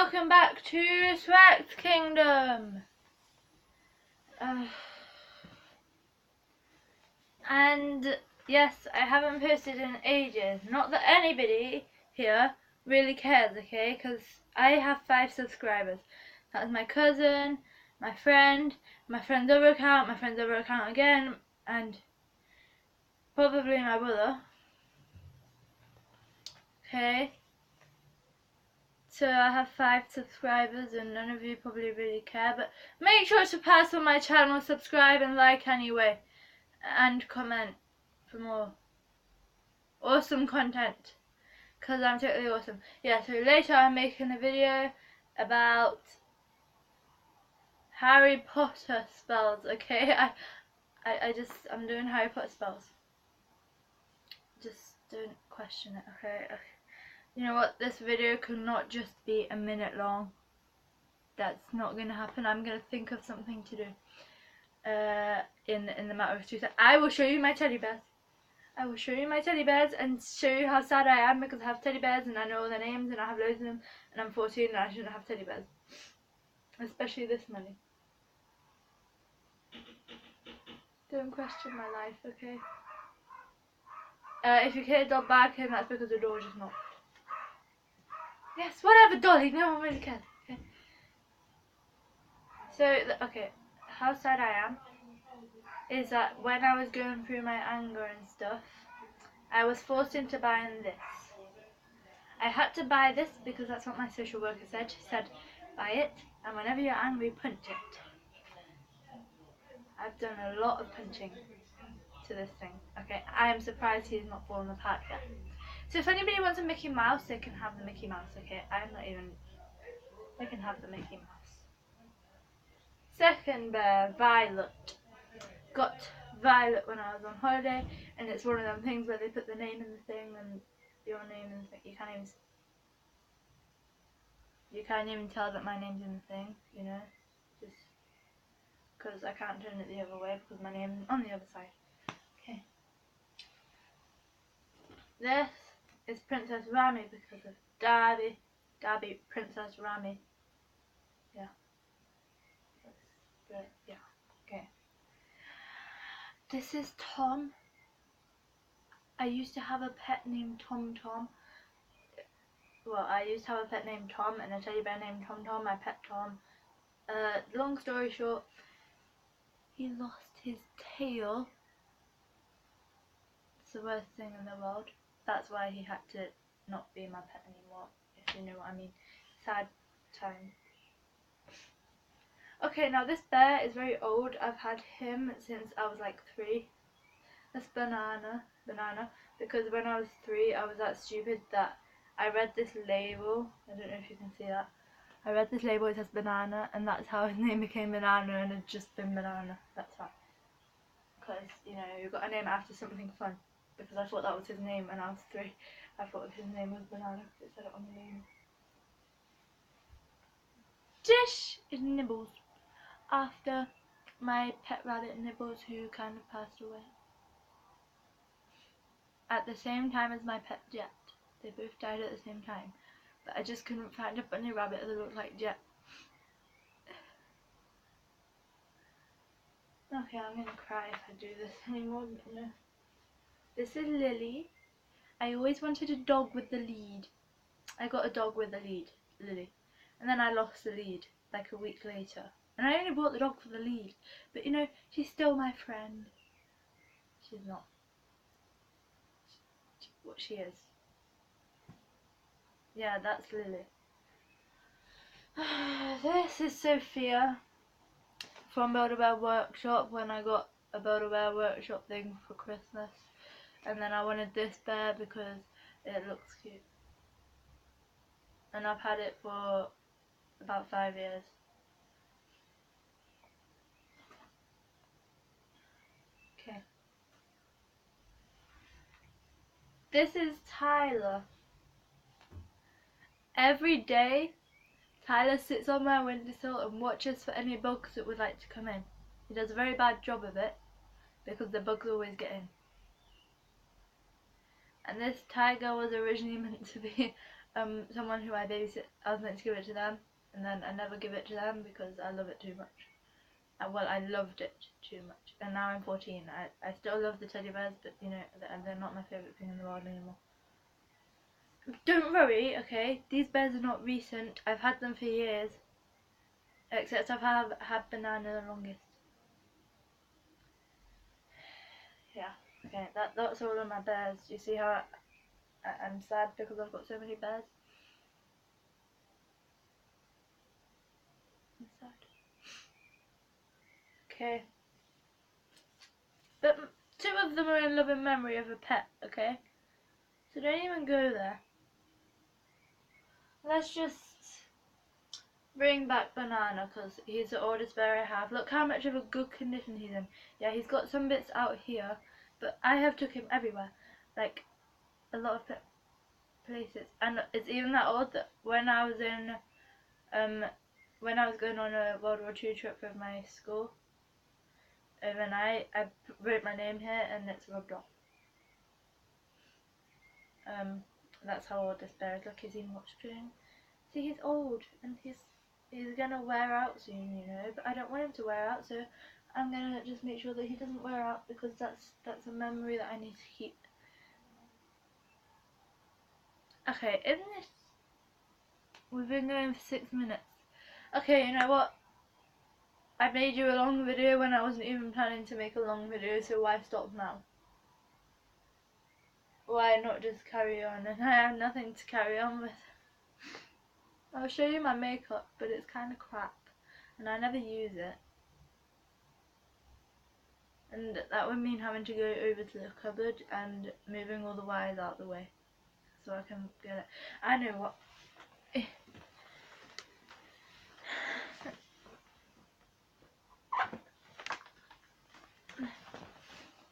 welcome back to Swex Kingdom. And yes, I haven't posted in ages. Not that anybody here really cares, okay? Because I have 5 subscribers. That's my cousin, my friend's other account, my friend's other account again, and probably my brother. Okay? So I have 5 subscribers and none of you probably really care, but make sure to pass on my channel, subscribe and like anyway, and comment for more awesome content, because I'm totally awesome. Yeah, so later I'm making a video about Harry Potter spells, okay? I'm doing Harry Potter spells. Just don't question it, okay? You know what, this video could not just be a minute long. That's not gonna happen. I'm gonna think of something to do in the matter of 2 seconds. I will show you my teddy bears. I will show you my teddy bears and show you how sad I am because I have teddy bears and I know all their names and I have loads of them and I'm 14 and I shouldn't have teddy bears. Especially this many. Don't question my life, okay? If you hear a dog barking, that's because the door just knocked. Yes, whatever, Dolly, no one really cares. Okay. So, okay, how sad I am is that when I was going through my anger and stuff, I was forced into buying this. I had to buy this because that's what my social worker said. She said, buy it, and whenever you're angry, punch it. I've done a lot of punching to this thing. Okay, I am surprised he's not fallen apart yet. So if anybody wants a Mickey Mouse, they can have the Mickey Mouse, okay? I'm not even... They can have the Mickey Mouse. Second bear, Violet. Got Violet when I was on holiday, and it's one of them things where they put the name in the thing and your name in the thing. You can't even tell that my name's in the thing, you know? Just because I can't turn it the other way because my name's on the other side. Okay. This is Princess Rami because of Darby, Princess Rami. Yeah. But yeah. Okay. This is Tom. I used to have a pet named Tom Tom. Well, I used to have a pet named Tom and a teddy bear named Tom Tom, my pet Tom. Long story short, he lost his tail. It's the worst thing in the world. That's why he had to not be my pet anymore, if you know what I mean. Sad time. Okay, now this bear is very old. I've had him since I was like 3. That's Banana, because when I was 3 I was that stupid that I read this label. I don't know if you can see that. I read this label, it says Banana, and that's how his name became Banana, and it's just been Banana. That's why. Because, you know, you've got to name it after something fun. Because I thought that was his name when I was 3. I thought his name was Banana because it said it on the name. This is Nibbles. After my pet rabbit Nibbles, who kind of passed away. At the same time as my pet Jet. They both died at the same time. But I just couldn't find a bunny rabbit that looked like Jet. Okay, I'm gonna cry if I do this anymore, but no. This is Lily. I always wanted a dog with the lead. I got a dog with the lead, Lily. And then I lost the lead, like a week later. And I only bought the dog for the lead. But you know, she's still my friend. She's not. What she is. Yeah, that's Lily. This is Sophia from Build-A-Bear Workshop when I got a Build-A-Bear Workshop thing for Christmas. And then I wanted this bear because it looks cute. And I've had it for about 5 years. Okay. This is Tyler. Every day, Tyler sits on my windowsill and watches for any bugs that would like to come in. He does a very bad job of it because the bugs always get in. And this tiger was originally meant to be someone who I babysit. I was meant to give it to them, and then I never give it to them because I love it too much. Well, I loved it too much, and now I'm 14. I still love the teddy bears, but you know they're not my favourite thing in the world anymore. Don't worry, okay? These bears are not recent. I've had them for years, except I've had Banana the longest. Yeah. Okay, that's all of my bears. You see how I'm sad because I've got so many bears. I'm sad. Okay. But 2 of them are in loving memory of a pet, okay? So don't even go there. Let's just bring back Banana because he's the oldest bear I have. Look how much of a good condition he's in. Yeah, he's got some bits out here, but I have took him everywhere. Like, a lot of places. And it's even that old that when I was going on a World War II trip with my school, and I wrote my name here and it's rubbed off. That's how old this bear is. Look, he's even got string. See, he's old and he's gonna wear out soon, you know. But I don't want him to wear out, so I'm gonna just make sure that he doesn't wear out because that's a memory that I need to keep. Okay, isn't this? We've been going for 6 minutes. Okay, you know what? I made you a long video when I wasn't even planning to make a long video, so why stop now? Why not just carry on? And I have nothing to carry on with. I'll show you my makeup, but it's kind of crap, and I never use it. And that would mean having to go over to the cupboard and moving all the wires out the way, so I can get it. I know what.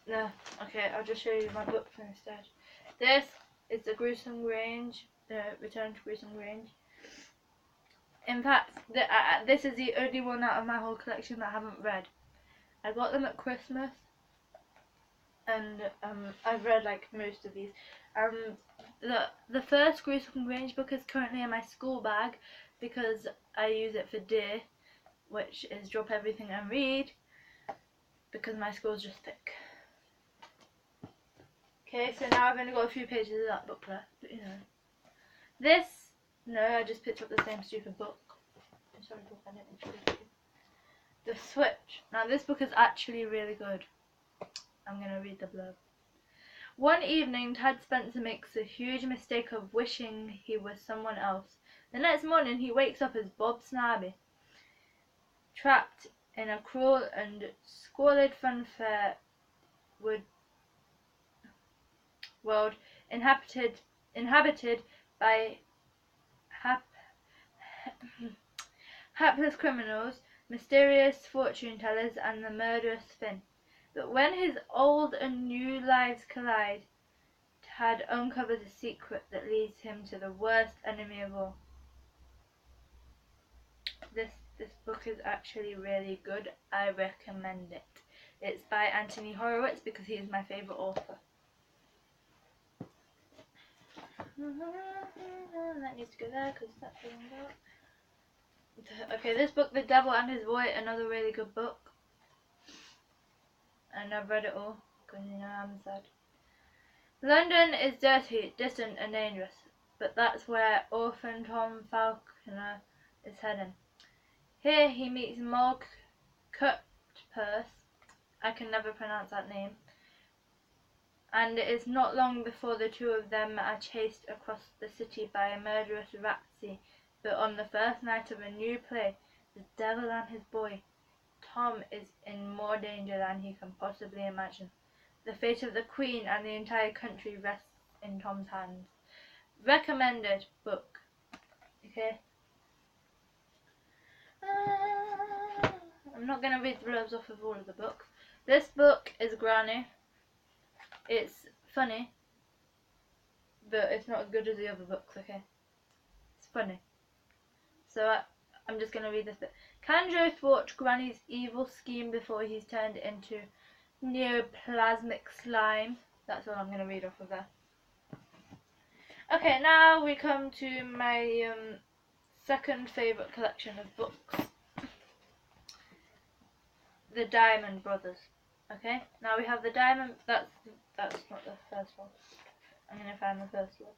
No, okay, I'll just show you my books instead. This is the Gruesome Grange, the Return to Gruesome Grange. In fact, this is the only one out of my whole collection that I haven't read. I got them at Christmas, and I've read like most of these. The first Gruesome Grange book is currently in my school bag because I use it for DEAR, which is drop everything and read, because my school's just thick. Okay, so now I've only got a few pages of that book left, but you know. This, no, I just picked up the same stupid book. I'm sorry, book, I didn't introduce you. The Switch. Now this book is actually really good. I'm going to read the blurb. One evening, Tad Spencer makes a huge mistake of wishing he was someone else. The next morning, he wakes up as Bob Snarby, trapped in a cruel and squalid funfair world inhabited by hapless criminals, mysterious fortune tellers, and the murderous Finn. But when his old and new lives collide, Tad uncovers a secret that leads him to the worst enemy of all. This book is actually really good. I recommend it. It's by Anthony Horowitz because he is my favourite author. That needs to go there because that's the wrong book. Okay, this book, The Devil and His Boy, another really good book. And I've read it all because you know I'm sad. London is dirty, distant and dangerous, but that's where orphan Tom Falconer is heading. Here he meets Morg Cutpurse, I can never pronounce that name, and it is not long before the two of them are chased across the city by a murderous Ratsy. But on the first night of a new play, The Devil and His Boy, Tom is in more danger than he can possibly imagine. The fate of the Queen and the entire country rests in Tom's hands. Recommended book. Okay. I'm not going to read the blurbs off of all of the books. This book is Granny. It's funny, but it's not as good as the other books, okay? It's funny. So I'm just going to read this bit. Can Joe thwart Granny's evil scheme before he's turned into neoplasmic slime? That's all I'm going to read off of there. Okay, now we come to my second favourite collection of books, the Diamond Brothers. Okay, now we have the Diamond. That's not the first one. I'm gonna find the first one.